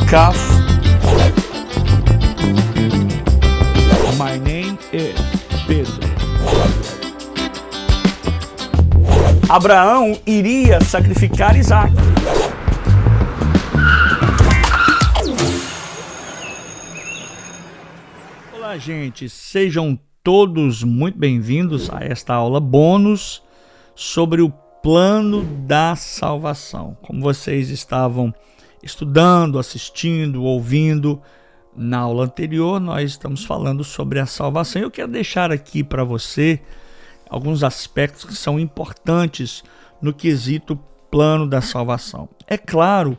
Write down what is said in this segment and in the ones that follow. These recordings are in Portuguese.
Kaf. My name is Pedro. Abraão iria sacrificar Isaac. Olá, gente, sejam todos muito bem-vindos a esta aula bônus sobre o plano da salvação. Como vocês estavam estudando, assistindo, ouvindo, na aula anterior nós estamos falando sobre a salvação. Eu quero deixar aqui para você alguns aspectos que são importantes no quesito plano da salvação. É claro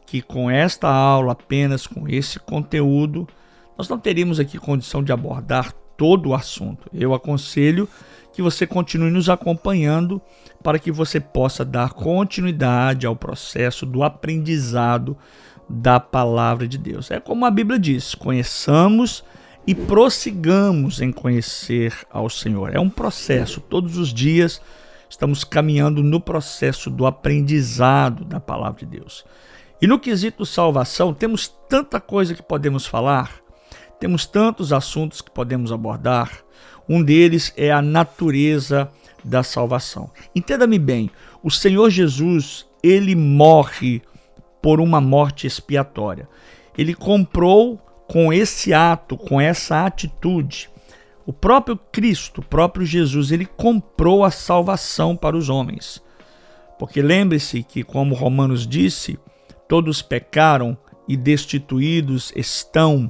que com esta aula, apenas com esse conteúdo, nós não teríamos aqui condição de abordar todo o assunto. Eu aconselho que você continue nos acompanhando para que você possa dar continuidade ao processo do aprendizado da palavra de Deus. É como a Bíblia diz: conheçamos e prossigamos em conhecer ao Senhor. É um processo, todos os dias estamos caminhando no processo do aprendizado da palavra de Deus. E no quesito salvação, temos tanta coisa que podemos falar, temos tantos assuntos que podemos abordar. Um deles é a natureza da salvação. Entenda-me bem, o Senhor Jesus, ele morre por uma morte expiatória. Ele comprou com esse ato, com essa atitude, o próprio Cristo, o próprio Jesus, ele comprou a salvação para os homens. Porque lembre-se que, como Romanos disse, todos pecaram e destituídos estão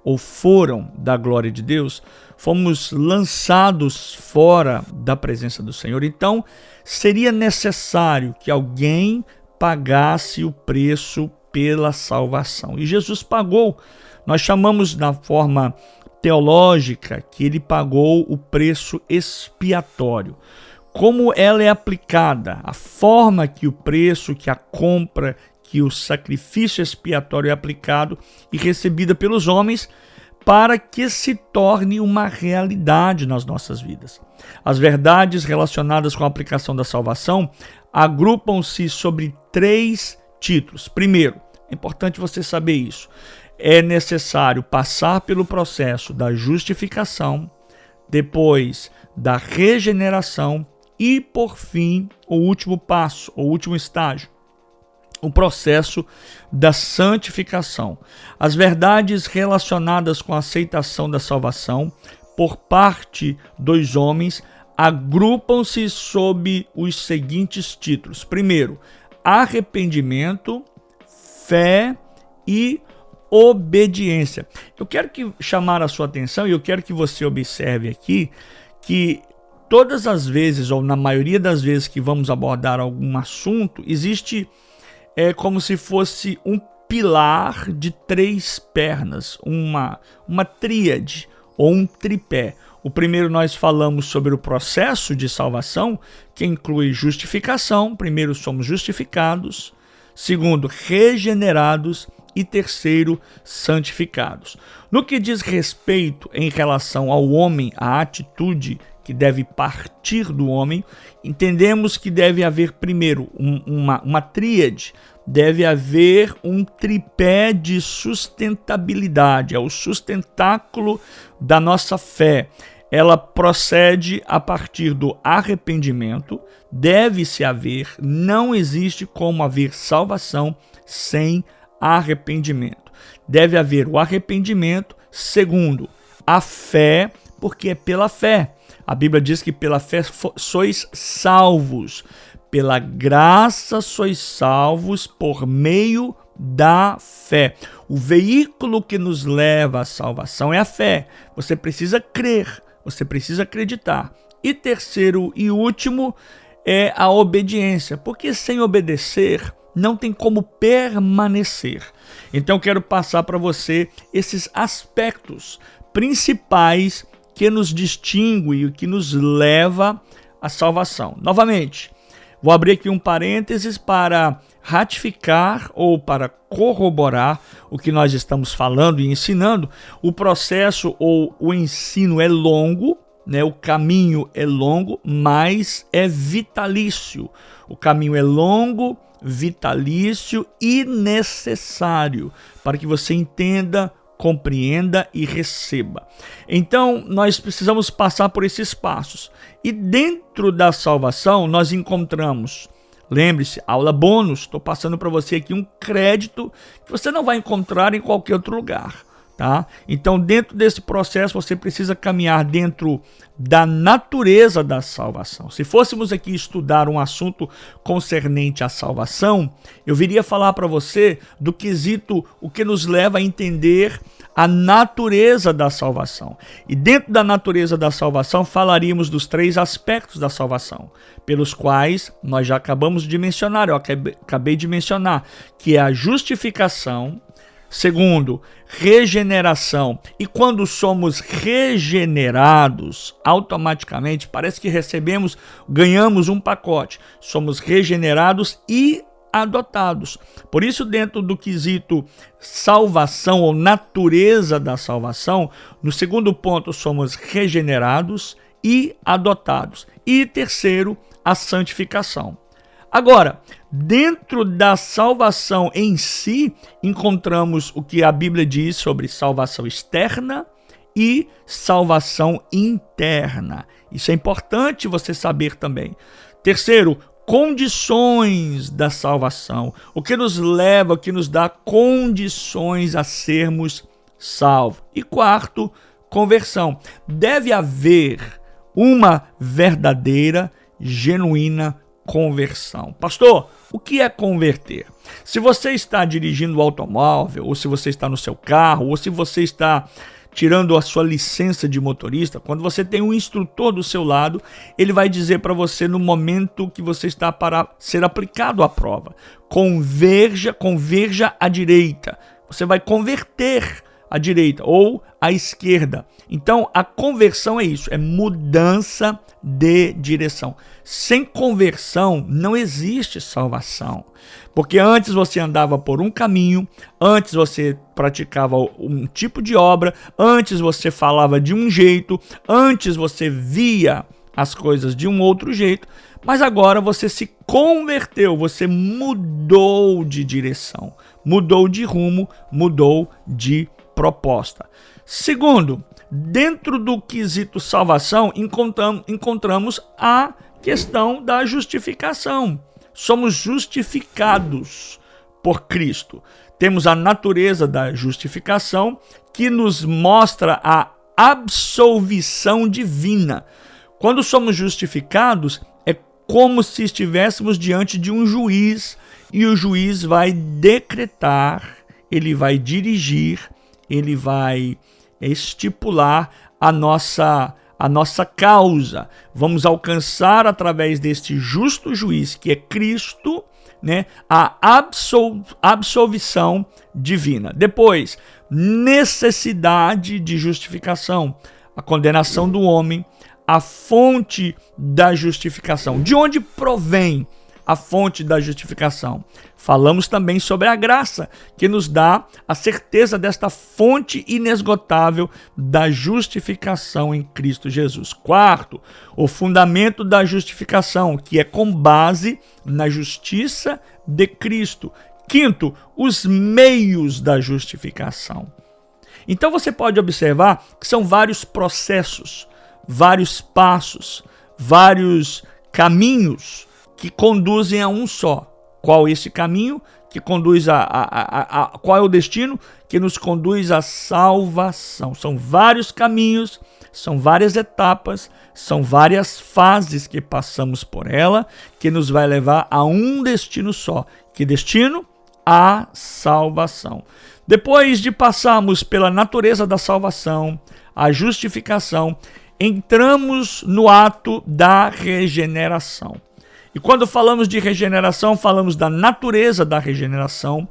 ou foram da glória de Deus, fomos lançados fora da presença do Senhor. Então, seria necessário que alguém pagasse o preço pela salvação. E Jesus pagou. Nós chamamos na forma teológica que ele pagou o preço expiatório. Como ela é aplicada, a forma que o preço, que a compra, que o sacrifício expiatório é aplicado e recebida pelos homens para que se torne uma realidade nas nossas vidas. As verdades relacionadas com a aplicação da salvação agrupam-se sobre 3 títulos. Primeiro, é importante você saber isso, é necessário passar pelo processo da justificação, depois da regeneração e, por fim, o último passo, o último estágio, o processo da santificação. As verdades relacionadas com a aceitação da salvação por parte dos homens agrupam-se sob os seguintes títulos. Primeiro, arrependimento, fé e obediência. Eu quero chamar a sua atenção e eu quero que você observe aqui que todas as vezes, ou na maioria das vezes que vamos abordar algum assunto, existe como se fosse um pilar de 3 pernas, uma tríade ou um tripé. O primeiro, nós falamos sobre o processo de salvação, que inclui justificação. Primeiro, somos justificados. Segundo, regenerados. E terceiro, santificados. No que diz respeito em relação ao homem, a atitude que deve partir do homem, entendemos que deve haver primeiro uma tríade, deve haver um tripé de sustentabilidade, é o sustentáculo da nossa fé. Ela procede a partir do arrependimento, deve-se haver, não existe como haver salvação sem arrependimento. Deve haver o arrependimento. Segundo, a fé, porque é pela fé. A Bíblia diz que pela fé sois salvos. Pela graça sois salvos por meio da fé. O veículo que nos leva à salvação é a fé. Você precisa crer, você precisa acreditar. E terceiro e último é a obediência, porque sem obedecer não tem como permanecer. Então eu quero passar para você esses aspectos principais que nos distingue e que nos leva à salvação. Novamente, vou abrir aqui um parênteses para ratificar ou para corroborar o que nós estamos falando e ensinando. O processo ou o ensino é longo, né? O caminho é longo, mas é vitalício. O caminho é longo, vitalício e necessário para que você entenda, compreenda e receba. Então, nós precisamos passar por esses passos. E dentro da salvação, nós encontramos, lembre-se, aula bônus, estou passando para você aqui um crédito que você não vai encontrar em qualquer outro lugar. Tá? Então, dentro desse processo, você precisa caminhar dentro da natureza da salvação. Se fôssemos aqui estudar um assunto concernente à salvação, eu viria falar para você do quesito, o que nos leva a entender a natureza da salvação. E dentro da natureza da salvação, falaríamos dos 3 aspectos da salvação, pelos quais nós já acabamos de mencionar, eu acabei de mencionar, que é a justificação. Segundo, regeneração. E quando somos regenerados, automaticamente parece que ganhamos um pacote. Somos regenerados e adotados. Por isso, dentro do quesito salvação ou natureza da salvação, no segundo ponto somos regenerados e adotados. E terceiro, a santificação. Agora, dentro da salvação em si, encontramos o que a Bíblia diz sobre salvação externa e salvação interna. Isso é importante você saber também. Terceiro, condições da salvação. O que nos leva, o que nos dá condições a sermos salvos. E quarto, conversão. Deve haver uma verdadeira, genuína conversão. Pastor, o que é converter? Se você está dirigindo o automóvel, ou se você está no seu carro, ou se você está tirando a sua licença de motorista, quando você tem um instrutor do seu lado, ele vai dizer para você no momento que você está para ser aplicado à prova: converja à direita. Você vai converter à direita ou à esquerda. Então, a conversão é isso, é mudança de direção. Sem conversão não existe salvação. Porque antes você andava por um caminho, antes você praticava um tipo de obra, antes você falava de um jeito, antes você via as coisas de um outro jeito, mas agora você se converteu, você mudou de direção, mudou de rumo, mudou de proposta. Segundo, dentro do quesito salvação, encontramos a questão da justificação. Somos justificados por Cristo. Temos a natureza da justificação, que nos mostra a absolvição divina. Quando somos justificados, é como se estivéssemos diante de um juiz, e o juiz vai decretar, ele vai dirigir, ele vai estipular a nossa causa. Vamos alcançar através deste justo juiz, que é Cristo, né, a absolvição divina. Depois, necessidade de justificação, a condenação do homem, a fonte da justificação. De onde provém a fonte da justificação? Falamos também sobre a graça, que nos dá a certeza desta fonte inesgotável da justificação em Cristo Jesus. Quarto, o fundamento da justificação, que é com base na justiça de Cristo. Quinto, os meios da justificação. Então você pode observar que são vários processos, vários passos, vários caminhos que conduzem a um só. Qual é esse caminho que conduz qual é o destino que nos conduz à salvação? São vários caminhos, são várias etapas, são várias fases que passamos por ela, que nos vai levar a um destino só. Que destino? A salvação. Depois de passarmos pela natureza da salvação, a justificação, entramos no ato da regeneração. E quando falamos de regeneração, falamos da natureza da regeneração,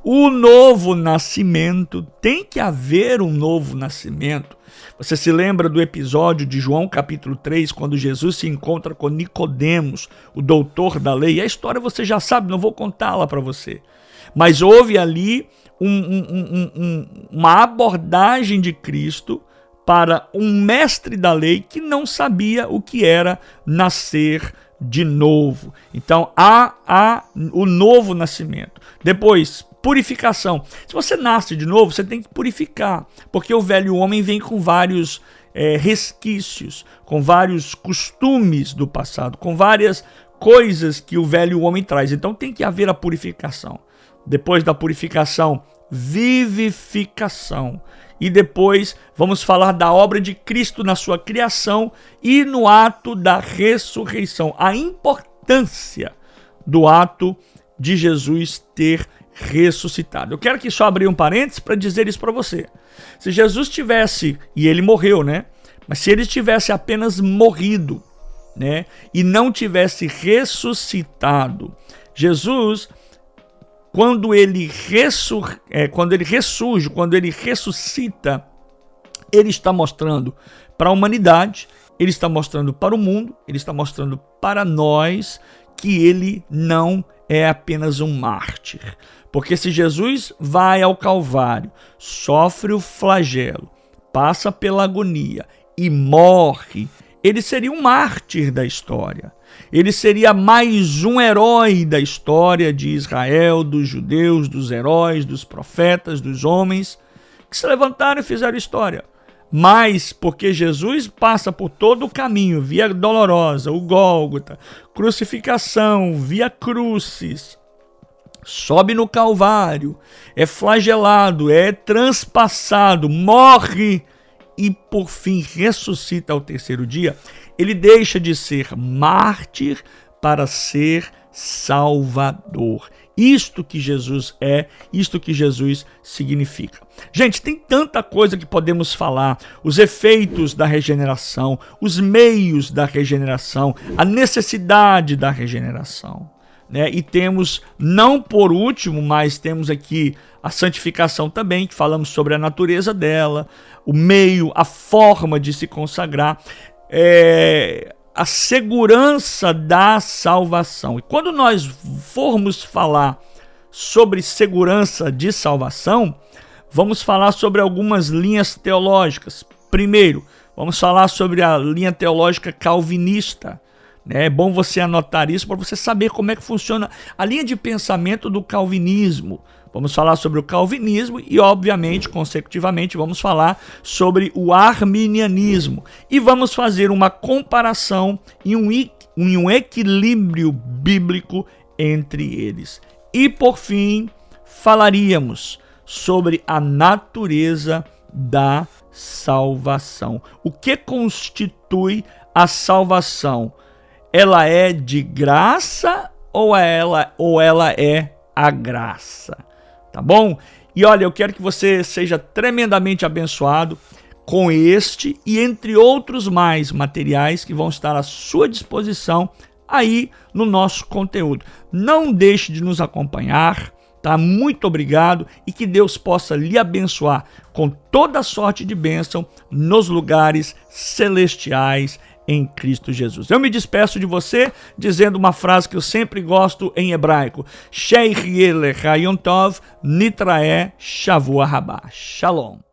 o novo nascimento. Tem que haver um novo nascimento. Você se lembra do episódio de João capítulo 3, quando Jesus se encontra com Nicodemos, o doutor da lei? E a história você já sabe, não vou contá-la para você. Mas houve ali uma abordagem de Cristo para um mestre da lei que não sabia o que era nascer de novo. Então há o novo nascimento. Depois, purificação. Se você nasce de novo, você tem que purificar, porque o velho homem vem com vários resquícios, com vários costumes do passado, com várias coisas que o velho homem traz. Então tem que haver a purificação. Depois da purificação, vivificação. E depois vamos falar da obra de Cristo na sua criação e no ato da ressurreição. A importância do ato de Jesus ter ressuscitado. Eu quero aqui só abrir um parênteses para dizer isso para você. Se Jesus tivesse, e ele morreu, né? Mas se ele tivesse apenas morrido, né? E não tivesse ressuscitado, Jesus, quando ele ressurge, quando ele ressuscita, ele está mostrando para a humanidade, ele está mostrando para o mundo, ele está mostrando para nós que ele não é apenas um mártir. Porque se Jesus vai ao Calvário, sofre o flagelo, passa pela agonia e morre, ele seria um mártir da história. Ele seria mais um herói da história de Israel, dos judeus, dos heróis, dos profetas, dos homens que se levantaram e fizeram história. Mas porque Jesus passa por todo o caminho, via dolorosa, o Gólgota, crucificação, via crucis, sobe no Calvário, é flagelado, é transpassado, morre e por fim ressuscita ao terceiro dia, ele deixa de ser mártir para ser salvador. Isto que Jesus é, isto que Jesus significa. Gente, tem tanta coisa que podemos falar, os efeitos da regeneração, os meios da regeneração, a necessidade da regeneração. Né? E temos, não por último, mas temos aqui a santificação também, que falamos sobre a natureza dela, o meio, a forma de se consagrar, a segurança da salvação. E quando nós formos falar sobre segurança de salvação, vamos falar sobre algumas linhas teológicas. Primeiro, vamos falar sobre a linha teológica calvinista. É bom você anotar isso para você saber como é que funciona a linha de pensamento do calvinismo. Vamos falar sobre o calvinismo e, obviamente, consecutivamente, vamos falar sobre o arminianismo. E vamos fazer uma comparação e um equilíbrio bíblico entre eles. E, por fim, falaríamos sobre a natureza da salvação. O que constitui a salvação? Ela é de graça ou ela é a graça? Tá bom? E olha, eu quero que você seja tremendamente abençoado com este e entre outros mais materiais que vão estar à sua disposição aí no nosso conteúdo. Não deixe de nos acompanhar, tá? Muito obrigado e que Deus possa lhe abençoar com toda sorte de bênção nos lugares celestiais em Cristo Jesus. Eu me despeço de você dizendo uma frase que eu sempre gosto em hebraico. Shei Riele Rayon Tov Nitrae Shavua Rabá. Shalom.